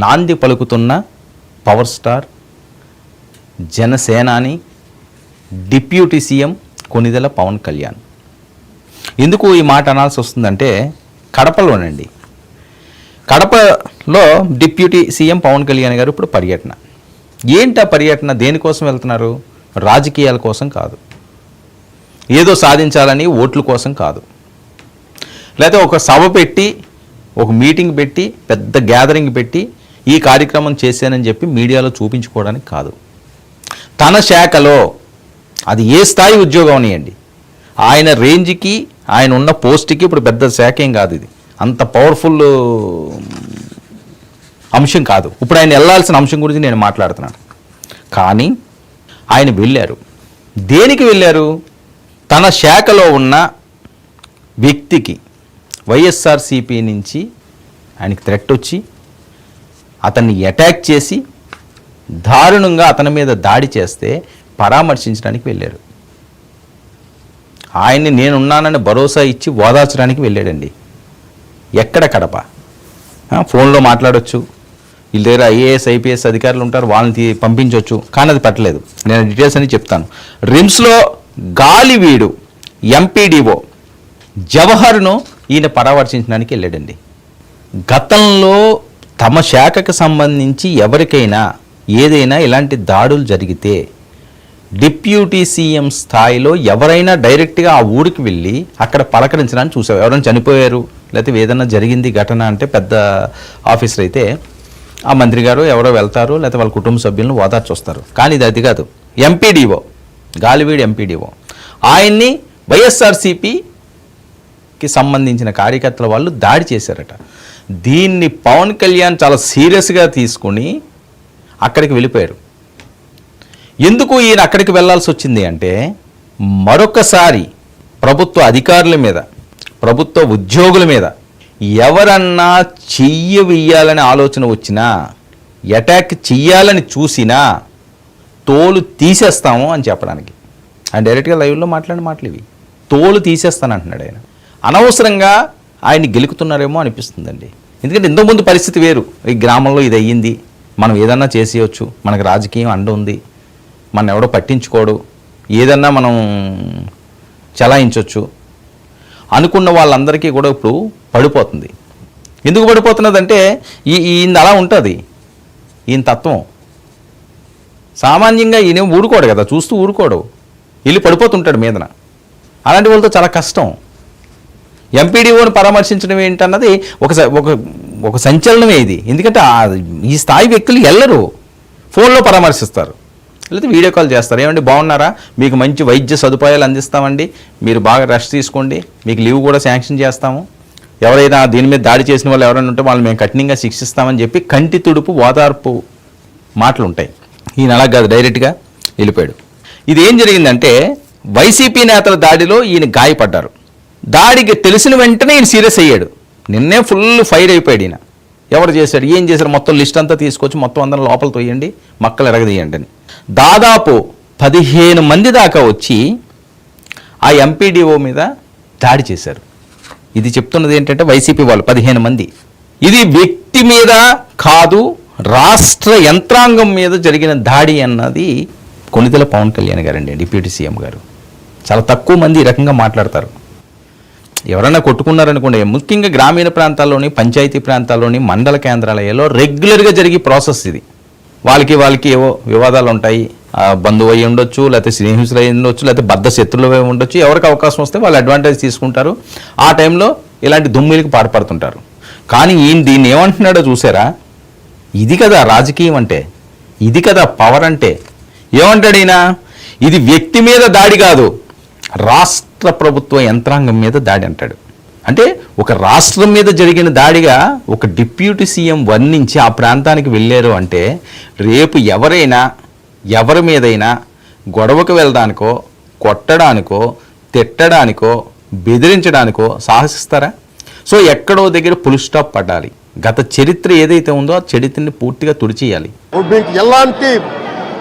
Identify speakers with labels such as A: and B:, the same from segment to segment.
A: నాంది పలుకుతున్న power star జనసేనాని డిప్యూటీ సీఎం కొణిదెల పవన్ కళ్యాణ్. ఎందుకు ఈ మాట అనాల్సి వస్తుందంటే కడపలోనండి. కడపలో డిప్యూటీ సీఎం పవన్ కళ్యాణ్ గారు ఇప్పుడు పర్యటన. ఏంటి ఆ పర్యటన? దేనికోసం వెళ్తున్నారు? రాజకీయాల కోసం కాదు, ఏదో సాధించాలని ఓట్ల కోసం కాదు, లేకపోతే ఒక సభ పెట్టి ఒక మీటింగ్ పెట్టి పెద్ద గ్యాదరింగ్ పెట్టి ఈ కార్యక్రమం చేశానని చెప్పి మీడియాలో చూపించుకోవడానికి కాదు. తన శాఖలో అది ఏ స్థాయి ఉద్యోగం అనియండి, ఆయన రేంజ్కి ఆయన ఉన్న పోస్ట్కి ఇప్పుడు పెద్ద శాఖ ఏం కాదు, ఇది అంత పవర్ఫుల్ అంశం కాదు. ఇప్పుడు ఆయన వెళ్ళాల్సిన అంశం గురించి నేను మాట్లాడుతున్నాను. కానీ ఆయన వెళ్ళారు. దేనికి వెళ్ళారు? తన శాఖలో ఉన్న వ్యక్తికి వైఎస్ఆర్సీపీ నుంచి ఆయనకి థ్రెట్ వచ్చి అతన్ని అటాక్ చేసి దారుణంగా అతని మీద దాడి చేస్తే పరామర్శించడానికి వెళ్ళారు. ఆయన్ని నేనున్నానని భరోసా ఇచ్చి ఓదార్చడానికి వెళ్ళాడండి. ఎక్కడ? కడప. ఫోన్లో మాట్లాడొచ్చు, వీళ్ళ దగ్గర ఐఏఎస్ ఐపీఎస్ అధికారులు ఉంటారు, వాళ్ళని పంపించవచ్చు, కానీ అది పట్టలేదు. నేను డీటెయిల్స్ అని చెప్తాను. రిమ్స్లో గాలివీడు ఎంపీడీఓ జవహర్ను ఈయన పరామర్శించడానికి వెళ్ళాడండి. గతంలో తమ శాఖకు సంబంధించి ఎవరికైనా ఏదైనా ఇలాంటి దాడులు జరిగితే డిప్యూటీ సీఎం స్థాయిలో ఎవరైనా డైరెక్ట్గా ఆ ఊరికి వెళ్ళి అక్కడ పలకరించడానికి చూసావు. ఎవరైనా చనిపోయారు లేకపోతే ఏదైనా జరిగింది ఘటన అంటే పెద్ద ఆఫీసర్ అయితే ఆ మంత్రి గారు ఎవరో వెళ్తారు, లేకపోతే వాళ్ళ కుటుంబ సభ్యులను ఓదార్చి వస్తారు. కానీ ఇది అది కాదు. ఎంపీడీఓ గాలివీడు ఎంపీడీఓ ఆయన్ని వైఎస్ఆర్సీపీకి సంబంధించిన కార్యకర్తల వాళ్ళు దాడి చేశారట. దీన్ని పవన్ కళ్యాణ్ చాలా సీరియస్గా తీసుకుని అక్కడికి వెళ్ళిపోయారు. ఎందుకు ఈయన అక్కడికి వెళ్ళాల్సి వచ్చింది అంటే మరొకసారి ప్రభుత్వ అధికారుల మీద, ప్రభుత్వ ఉద్యోగుల మీద ఎవరన్నా చెయ్యి వెయ్యాలని ఆలోచన వచ్చినా, అటాక్ చెయ్యాలని చూసినా తోలు తీసేస్తాము అని చెప్పడానికి. ఆయన డైరెక్ట్గా లైవ్లో మాట్లాడిన మాటలు ఇవి. తోలు తీసేస్తాను అంటున్నాడు ఆయన. అనవసరంగా ఆయన్ని గెలుకుతున్నారేమో అనిపిస్తుందండి. ఎందుకంటే ఇంతకుముందు పరిస్థితి వేరు. ఈ గ్రామంలో ఇది అయ్యింది, మనం ఏదన్నా చేసేయచ్చు, మనకు రాజకీయం అండ ఉంది, మన ఎవడో పట్టించుకోడు, ఏదన్నా మనం చలాయించవచ్చు అనుకున్న వాళ్ళందరికీ కూడా ఇప్పుడు పడిపోతుంది. ఎందుకు పడిపోతున్నదంటే ఈయన అలా ఉంటుంది, ఈయన తత్వం. సామాన్యంగా ఈయన ఊరుకోడు కదా, చూస్తూ ఊరుకోడు, వెళ్ళి పడిపోతుంటాడు మీదన. అలాంటి వాళ్ళతో చాలా కష్టం. ఎంపీడీఓని పరామర్శించడం ఏంటన్నది ఒక సంచలనమే ఇది. ఎందుకంటే ఈ స్థాయి వ్యక్తులు వెళ్ళరు, ఫోన్లో పరామర్శిస్తారు, లేకపోతే వీడియో కాల్ చేస్తారు. ఏమండి బాగున్నారా, మీకు మంచి వైద్య సదుపాయాలు అందిస్తామండి, మీరు బాగా రెస్ట్ తీసుకోండి, మీకు లీవ్ కూడా శాంక్షన్ చేస్తాము, ఎవరైనా దీని మీద దాడి చేసిన వాళ్ళు ఎవరైనా ఉంటే వాళ్ళు మేము కఠినంగా శిక్షిస్తామని చెప్పి కంటి తుడుపు ఓదార్పు మాటలు ఉంటాయి. ఈయన అలా కాదు, డైరెక్ట్గా వెళ్ళిపోయాడు. ఇది ఏం జరిగిందంటే వైసీపీ నేతల దాడిలో ఈయన గాయపడ్డారు. దాడికి తెలిసిన వెంటనే ఈయన సీరియస్ అయ్యాడు. నిన్నే ఫుల్ ఫైర్ అయిపోయాడు ఈయన. ఎవరు చేశాడు, ఏం చేశారు, మొత్తం లిస్ట్ అంతా తీసుకొచ్చి మొత్తం అందరం లోపల తోయండి, మక్కలు ఎరగదీయండి అని. దాదాపు 15 మంది దాకా వచ్చి ఆ ఎంపీడీఓ మీద దాడి చేశారు. ఇది చెప్తున్నది ఏంటంటే వైసీపీ వాళ్ళు 15 మంది. ఇది వ్యక్తి మీద కాదు, రాష్ట్ర యంత్రాంగం మీద జరిగిన దాడి అన్నది కొణిదెల పవన్ కళ్యాణ్ గారండి, డిప్యూటీ సీఎం గారు. చాలా తక్కువ మంది ఈ రకంగా మాట్లాడతారు. ఎవరైనా కొట్టుకున్నారనుకోండి, ముఖ్యంగా గ్రామీణ ప్రాంతాల్లోని, పంచాయతీ ప్రాంతాల్లోని, మండల కేంద్రాలయాల్లో రెగ్యులర్గా జరిగే ప్రాసెస్ ఇది. వాళ్ళకి ఏవో వివాదాలు ఉంటాయి, బంధువు అయి ఉండొచ్చు, లేకపోతే స్నేహితులు అయి ఉండొచ్చు, లేకపోతే బద్ధ శత్రులు అయి ఉండొచ్చు. ఎవరికి అవకాశం వస్తే వాళ్ళు అడ్వాంటేజ్ తీసుకుంటారు. ఆ టైంలో ఇలాంటి దుమ్మిలికి పాటుపడుతుంటారు. కానీ ఈయన దీన్ని ఏమంటున్నాడో చూసారా? ఇది కదా రాజకీయం అంటే, ఇది కదా పవర్ అంటే. ఏమంటాడు ఈయన? ఇది వ్యక్తి మీద దాడి కాదు, రాష్ట్ర ప్రభుత్వ యంత్రాంగం మీద దాడి అంటాడు. అంటే ఒక రాష్ట్రం మీద జరిగిన దాడిగా ఒక డిప్యూటీ సీఎం వర్ణించి ఆ ప్రాంతానికి వెళ్ళారు అంటే రేపు ఎవరైనా ఎవరి మీదైనా గొడవకు వెళ్ళడానికో, కొట్టడానికో, తిట్టడానికో, బెదిరించడానికో సాహసిస్తారా? సో ఎక్కడో దగ్గర ఫుల్ స్టాప్ పడాలి. గత చరిత్ర ఏదైతే ఉందో ఆ చరిత్రని పూర్తిగా తుడిచేయాలి.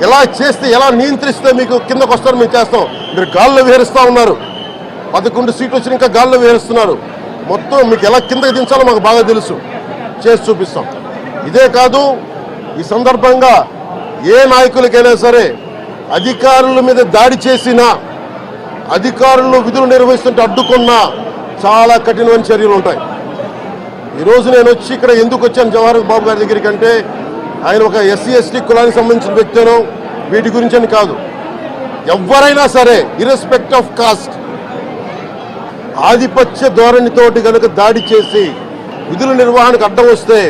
B: ఎలా చేస్తే, ఎలా నియంత్రిస్తే మీకు కిందకు వస్తారు మేము చేస్తాం. మీరు గాల్లో విహరిస్తూ ఉన్నారు. 11 సీట్లు వచ్చి ఇంకా గాల్లో విహరిస్తున్నారు. మొత్తం మీకు ఎలా కిందకి దించాలో మాకు బాగా తెలుసు, చేసి చూపిస్తాం. ఇదే కాదు, ఈ సందర్భంగా ఏ నాయకులకైనా సరే అధికారుల మీద దాడి చేసినా, అధికారులు విధులు నిర్వహిస్తుంటే అడ్డుకున్నా చాలా కఠినమైన చర్యలు ఉంటాయి. ఈరోజు నేను వచ్చి ఇక్కడ ఎందుకు వచ్చాను జవహర్ బాబు గారి దగ్గరికి అంటే, ఆయన ఒక ఎస్సీ ఎస్టీ కులానికి సంబంధించిన వ్యక్తినో వీటి గురించి అని కాదు, ఎవరైనా సరే ఇర్రెస్పెక్ట్ ఆఫ్ కాస్ట్ ఆధిపత్య ధోరణితోటి కనుక దాడి చేసి విధుల నిర్వహణకు అడ్డం వస్తే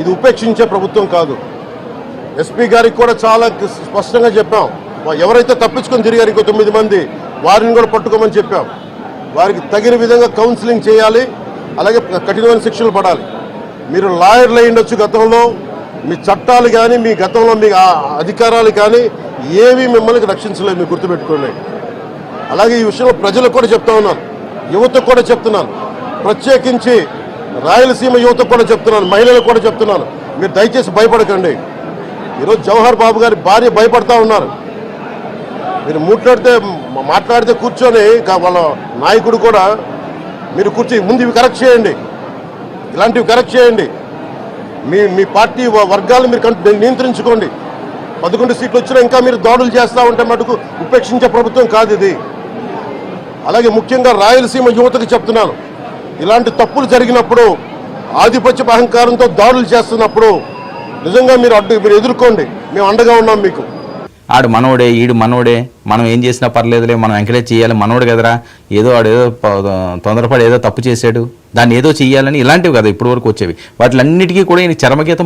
B: ఇది ఉపేక్షించే ప్రభుత్వం కాదు. ఎస్పీ గారికి కూడా చాలా స్పష్టంగా చెప్పాం, ఎవరైతే తప్పించుకొని తిరిగారు ఇంకో 9 మంది వారిని కూడా పట్టుకోమని చెప్పాం. వారికి తగిన విధంగా కౌన్సిలింగ్ చేయాలి, అలాగే కఠినమైన శిక్షలు పడాలి. మీరు లాయర్లు అయి ఉండొచ్చు గతంలో, మీ చట్టాలు కానీ మీ గతంలో మీ అధికారాలు కానీ ఏవి మిమ్మల్ని రక్షించలేదు, మీరు గుర్తుపెట్టుకోండి. అలాగే ఈ విషయంలో ప్రజలకు కూడా చెప్తా ఉన్నాను, యువతకు కూడా చెప్తున్నాను, ప్రత్యేకించి రాయలసీమ యువతకు కూడా చెప్తున్నాను, మహిళలకు కూడా చెప్తున్నాను, మీరు దయచేసి భయపడకండి. ఈరోజు జవహర్ బాబు గారి భార్య భయపడతా ఉన్నారు. మీరు మాట్లాడితే కూర్చొని వాళ్ళ నాయకుడు కూడా మీరు కూర్చొని ముందు ఇవి కరెక్ట్ చేయండి, ఇలాంటివి కరెక్ట్ చేయండి, మీ పార్టీ వర్గాలు మీరు నియంత్రించుకోండి. 11 సీట్లు వచ్చినా ఇంకా మీరు దాడులు చేస్తూ ఉంటే మటుకు ఉపేక్షించే ప్రభుత్వం కాదు ఇది. అలాగే ముఖ్యంగా రాయలసీమ యువతకు చెప్తున్నాను, ఇలాంటి తప్పులు జరిగినప్పుడు ఆధిపత్య అహంకారంతో దాడులు చేస్తున్నప్పుడు నిజంగా మీరు ఎదుర్కోండి, మేము అండగా ఉన్నాం మీకు.
A: ఆడు మనోడే, ఈడు మనోడే, మనం ఏం చేసినా పర్లేదులే, మనం ఎంకరేజ్ చేయాలి, మనోడు కదరా, ఆడేదో తొందరపడి ఏదో తప్పు చేశాడు, దాన్ని ఏదో చెయ్యాలని, ఇలాంటివి కదా ఇప్పుడు వరకు వచ్చేవి. వాటిలన్నిటికీ కూడా ఈయన చరమగీతం